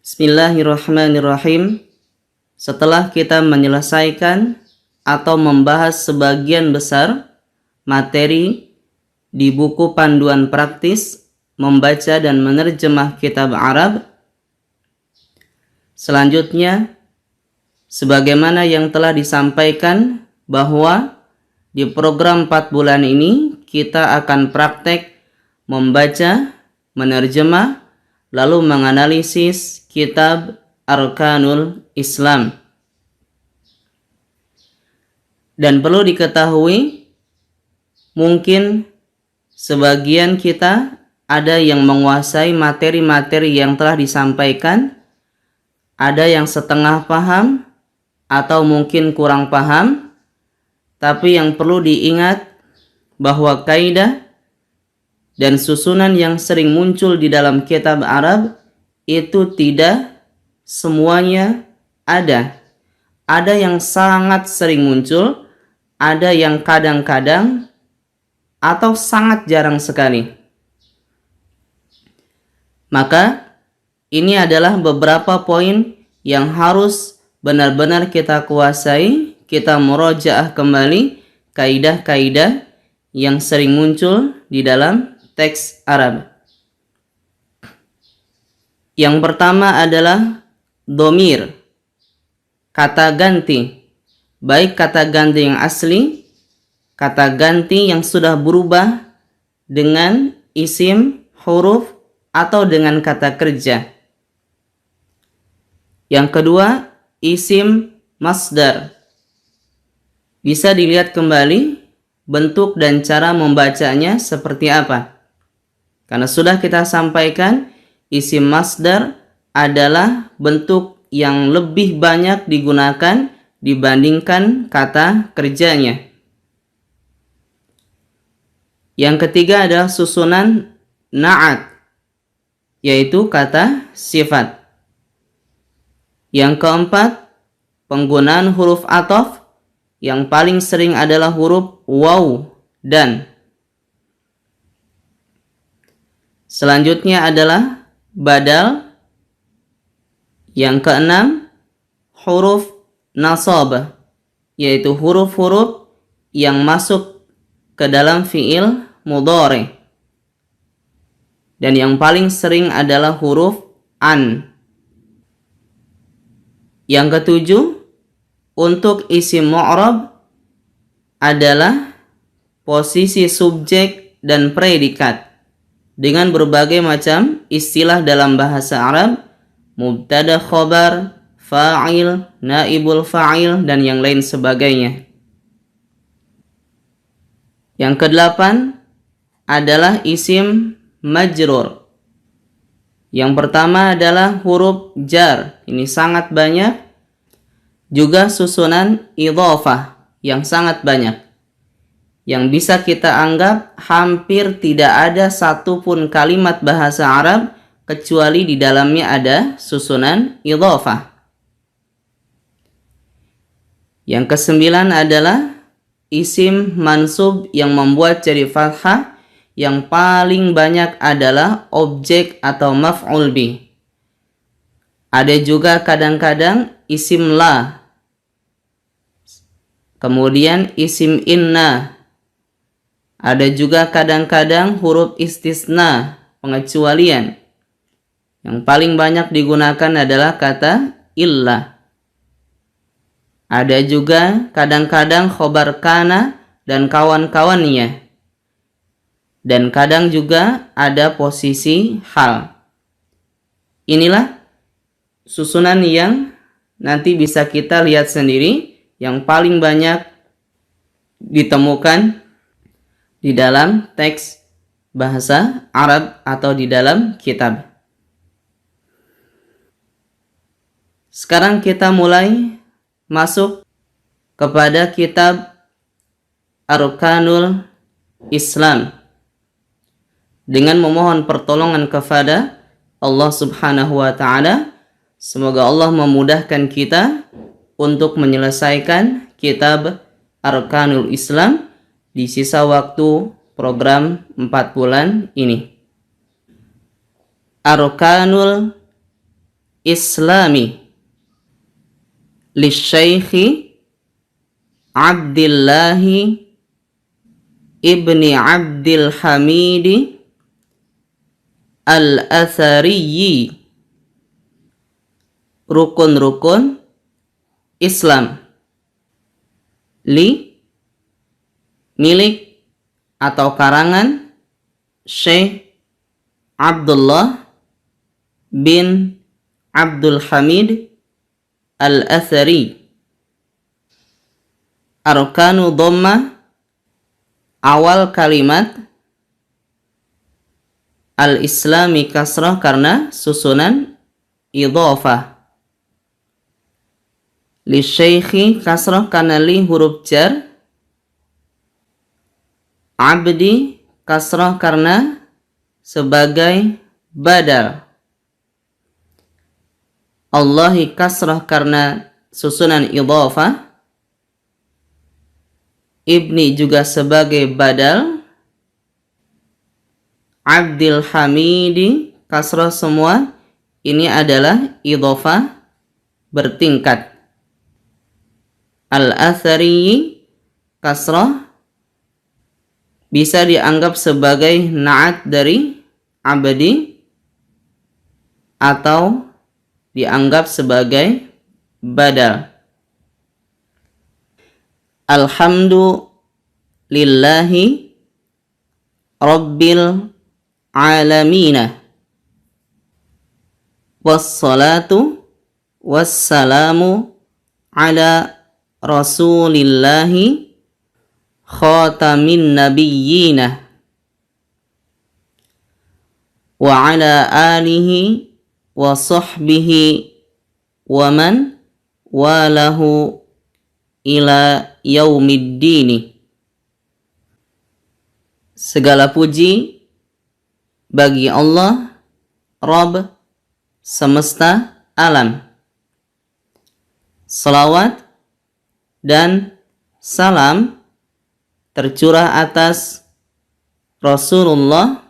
Bismillahirrahmanirrahim. Setelah kita menyelesaikan atau membahas sebagian besar materi di buku panduan praktis membaca dan menerjemah kitab Arab, selanjutnya sebagaimana yang telah disampaikan bahwa di program 4 bulan ini kita akan praktek membaca, menerjemah, lalu menganalisis kitab Arkanul Islam. Dan perlu diketahui, mungkin sebagian kita ada yang menguasai materi-materi yang telah disampaikan, ada yang setengah paham, atau mungkin kurang paham. Tapi yang perlu diingat bahwa kaidah dan susunan yang sering muncul di dalam kitab Arab itu tidak semuanya ada. Ada yang sangat sering muncul, ada yang kadang-kadang, atau sangat jarang sekali. Maka ini adalah beberapa poin yang harus benar-benar kita kuasai, kita murojaah kembali kaidah-kaidah yang sering muncul di dalam teks Arab. Yang pertama adalah domir, kata ganti, baik kata ganti yang asli, kata ganti yang sudah berubah dengan isim, huruf, atau dengan kata kerja. Yang kedua, isim masdar. Bisa dilihat kembali bentuk dan cara membacanya seperti apa. Karena sudah kita sampaikan, isim masdar adalah bentuk yang lebih banyak digunakan dibandingkan kata kerjanya. Yang ketiga adalah susunan na'at, yaitu kata sifat. Yang keempat, penggunaan huruf ataf yang paling sering adalah huruf waw dan. Selanjutnya adalah badal. Yang keenam, huruf nasab, yaitu huruf-huruf yang masuk ke dalam fiil mudhari. Dan yang paling sering adalah huruf an. Yang ketujuh, untuk isim mu'rab adalah posisi subjek dan predikat dengan berbagai macam istilah dalam bahasa Arab, mubtada khobar, fa'il, naibul fa'il, dan yang lain sebagainya. Yang kedelapan adalah isim majrur. Yang pertama adalah huruf jar. Ini sangat banyak. Juga susunan idhofah yang sangat banyak. Yang bisa kita anggap hampir tidak ada satupun kalimat bahasa Arab kecuali di dalamnya ada susunan idhofah. Yang kesembilan adalah isim mansub yang membuat jadi fathah. Yang paling banyak adalah objek atau maf'ul bih. Ada juga kadang-kadang isim la. Kemudian isim inna. Ada juga kadang-kadang huruf istisna, pengecualian. Yang paling banyak digunakan adalah kata illa. Ada juga kadang-kadang khobar kana dan kawan-kawannya. Dan kadang juga ada posisi hal. Inilah susunan yang nanti bisa kita lihat sendiri yang paling banyak ditemukan di dalam teks bahasa Arab atau di dalam kitab. Sekarang kita mulai masuk kepada kitab Arkanul Islam dengan memohon pertolongan kepada Allah Subhanahu wa Ta'ala. Semoga Allah memudahkan kita untuk menyelesaikan kitab Arkanul Islam di sisa waktu program 4 bulan ini. Arkanul islami lisyaikhi Abdillahi ibni Abdil Hamidi al-Athariyi. Rukun-rukun Islam. Li, milik atau karangan Syekh Abdullah bin Abdul Hamid al-Athari. Arkanu dhammah, awal kalimat al-islami kasrah karena susunan idhofah. Li syaikhi kasrah karena li huruf jar. Abdi kasrah karena sebagai badal. Allahi kasrah karena susunan idhofah. Ibni juga sebagai badal. Abdil Hamidi kasrah semua ini adalah idhofah bertingkat. Al-Athari kasrah bisa dianggap sebagai na'at dari abdi atau dianggap sebagai badal. Alhamdulillahi Rabbil Alamina. Wassalatu wassalamu ala Rasulillahi khatamin nabiyyina wa ala alihi wa sahbihi wa man walahu ila yaumiddini. Segala puji bagi Allah, Rabb semesta alam. Salawat dan salam tercurah atas Rasulullah,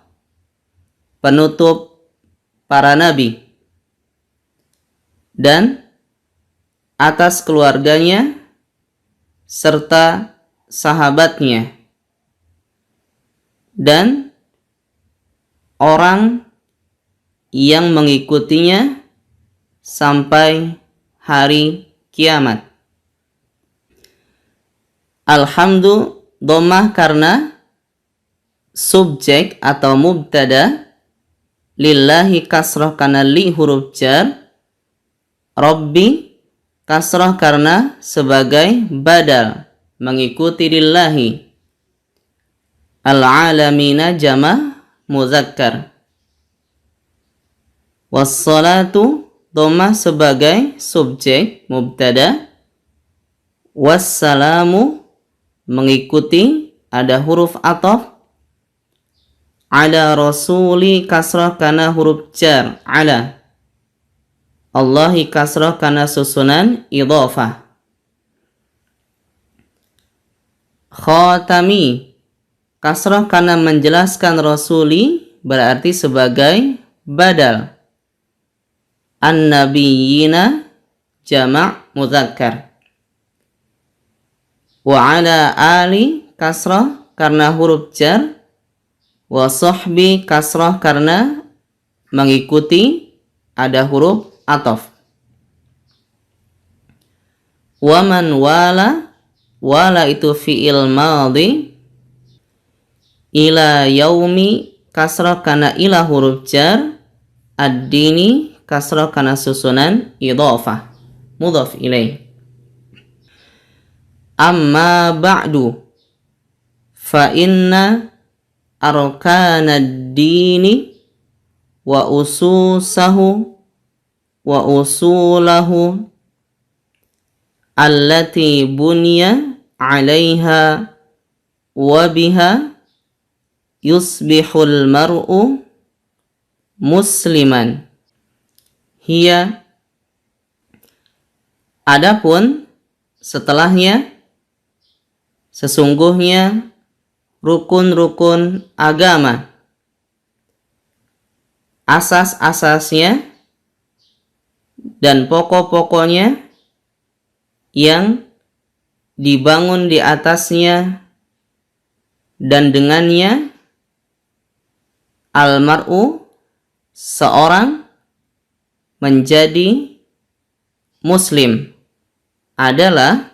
penutup para nabi, dan atas keluarganya serta sahabatnya dan orang yang mengikutinya sampai hari kiamat. Alhamdu dhammah karena subjek atau mubtada. Lillahi kasrah karena li huruf jar. Rabbi kasrah karena sebagai badal mengikuti lillahi. Al-alamina jama' muzakkar. Wassalatu dhammah sebagai subjek mubtada. Wassalamu mengikuti ada huruf ataf. Ala rasuli kasrah karena huruf jar ala. Allahi kasrah karena susunan idhofah. Khatami kasrah karena menjelaskan rasuli berarti sebagai badal. An-nabiyina jama' mudzakkar. Wa ala ali kasrah karena huruf jar. Wa sahbi kasrah karena mengikuti ada huruf ataf. Wa man wala, wala itu fi'il madhi. Ila yaumi kasrah karena ila huruf jar. Ad-dini kasrah karena susunan idhofah mudhaf ilaih. Amma ba'du fa inna arkanad dini wa ususahu wa usulahu allati bunya 'alaiha wa biha yusbihul mar'u musliman. Hiya, adapun setelahnya, sesungguhnya rukun-rukun agama, asas-asasnya dan pokok-pokoknya yang dibangun di atasnya dan dengannya al-mar'u, seorang menjadi muslim, adalah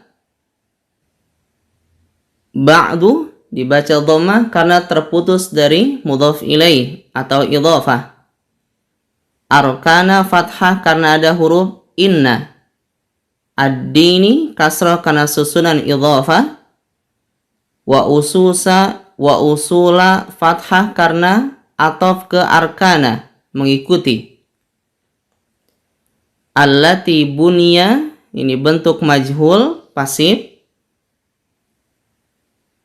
ba'du dibaca dhammah karena terputus dari mudhaf ilaih atau idhafah. Arkana fathah karena ada huruf inna. Ad-dini kasrah karena susunan idhafah. Wa usula fathah karena ataf ke arkana, mengikuti. Allati bunya, ini bentuk majhul pasif.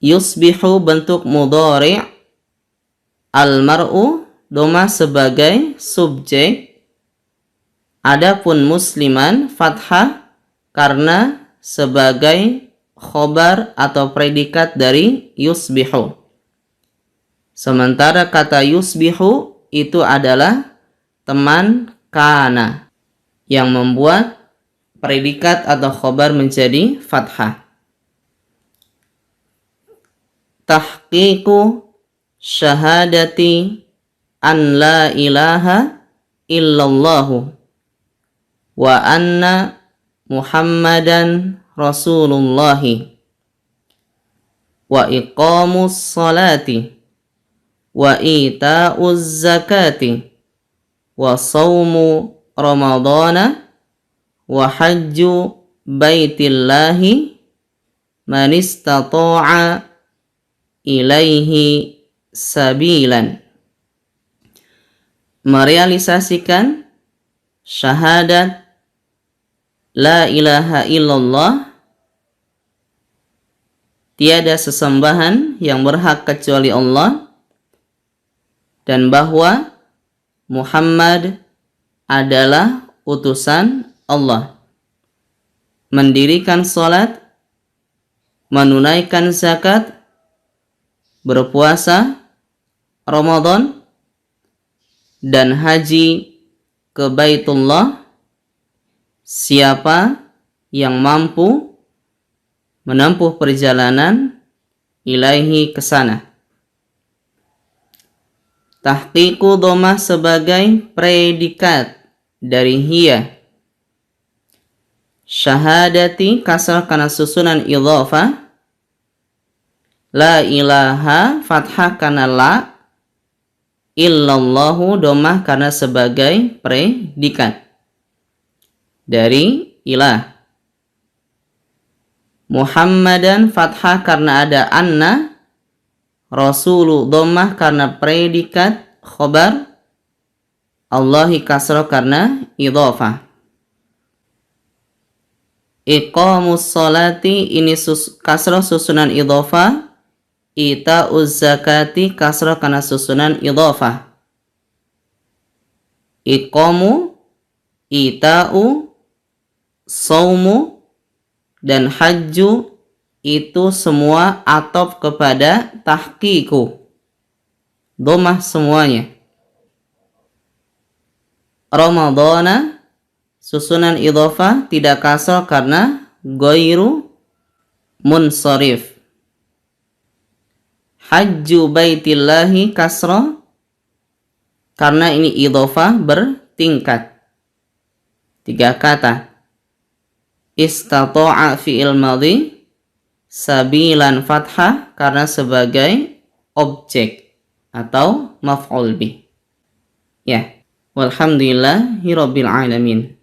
Yusbihu bentuk mudhari'. Al-mar'u doma sebagai subjek. Adapun musliman fathah karena sebagai khobar atau predikat dari yusbihu. Sementara kata yusbihu itu adalah teman kana yang membuat predikat atau khobar menjadi fathah. Tahqiqu syahadati an la ilaha illallahu wa anna muhammadan rasulullahi wa iqamus salati wa ita'uz zakati wa sawmu ramadana wa hajju baitillahi man istata'a ilaihi sabilan. Merealisasikan syahadat la ilaha illallah, tiada sesembahan yang berhak kecuali Allah, dan bahwa Muhammad adalah utusan Allah. Mendirikan salat, menunaikan zakat, berpuasa Ramadan, dan haji ke Baitullah. Siapa yang mampu menempuh perjalanan ilaihi ke sana. Tahqiqu dhammah sebagai predikat dari hiya. Syahadati kasrah karena susunan idhafah. La ilaha fathah karena la. Illallahu dhammah karena sebagai predikat dari ilah. Muhammadan fathah karena ada anna. Rasulu dhammah karena predikat khobar. Allahi kasrah karena idhafah. Iqamus salati, ini kasrah susunan idhafah. Ita'uz zakati kasrah karena susunan idhafah. Iqamu, ita'u, saumu, dan hajju itu semua ataf kepada tahqiqu. Dhammah semuanya. Ramadana susunan idhafah tidak kasrah karena ghairu munsharif. Hajju baitillahi kasrah karena ini idhafah bertingkat. 3 kata. Istata'a fi'il madhi, sabilan fathah karena sebagai objek atau maf'ul bih. Ya, walhamdulillahi rabbil alamin.